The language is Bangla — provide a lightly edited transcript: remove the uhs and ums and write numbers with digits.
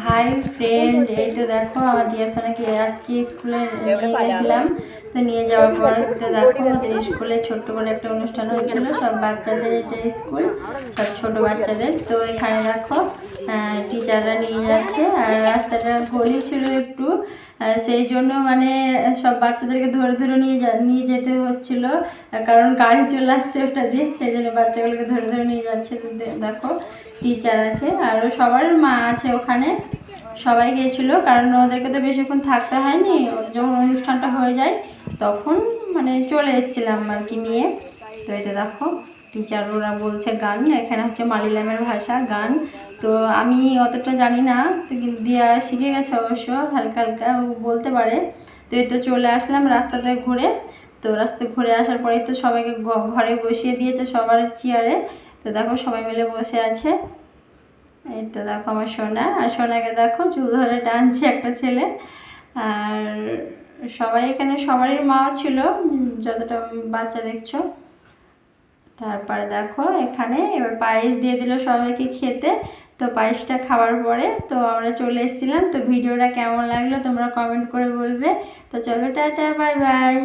হাই ফ্রেন্ড, এই তো দেখো আমার দিয়া সোনাকে আজকে স্কুলে নিয়ে গেছিলাম। তো নিয়ে যাওয়ার পরে তো দেখো ওদের স্কুলে ছোট্ট করে একটা অনুষ্ঠান হচ্ছিল, সব বাচ্চাদের, এটা স্কুল সব ছোট বাচ্চাদের। তো এখানে দেখো টিচাররা নিয়ে যাচ্ছে, আর রাস্তাটা গলি ছিল একটু, সেই জন্য মানে সব বাচ্চাদেরকে ধরে ধরে নিয়ে যেতে হচ্ছিল, কারণ গাড়ি চলে আসছে ওটা দিয়ে, সেই জন্য বাচ্চাগুলোকে ধরে ধরে নিয়ে যাচ্ছে। তো দেখো টিচার আছে, আরও সবার মা আছে ওখানে, সবাই গিয়েছিল, কারণ ওদেরকে তো বেশিক্ষণ থাকতে হয়নি, যখন অনুষ্ঠানটা হয়ে যায় তখন মানে চলে এসেছিলাম আর কি নিয়ে। তো এতে দেখো টিচার ওরা বলছে গান, এখানে হচ্ছে মালিলামের ভাষা গান। তো আমি অতটা জানি না, তো কিন্তু দিয়া শিখে গেছে অবশ্য, হালকা হালকা ও বলতে পারে। তো এই তো চলে আসলাম রাস্তাতে ঘুরে। তো রাস্তায় ঘুরে আসার পরেই তো সবাইকে ঘরে বসিয়ে দিয়েছে সবার চেয়ারে। তো দেখো সবাই মিলে বসে আছে। এই তো দেখো আমার সোনা, আর সোনাকে দেখো চুল ধরে টানছে একটা ছেলে। আর সবাই এখানে সবারই মাও ছিল, যতটা বাচ্চা দেখছো। তারপরে দেখো এখানে এবার পায়েস দিয়ে দিল সবাইকে খেতে। তো পায়েসটা খাওয়ার পরে তো আমরা চলে এসেছিলাম। তো ভিডিওটা কেমন লাগলো তোমরা কমেন্ট করে বলবে। তো চলো টাটা, বাই বাই।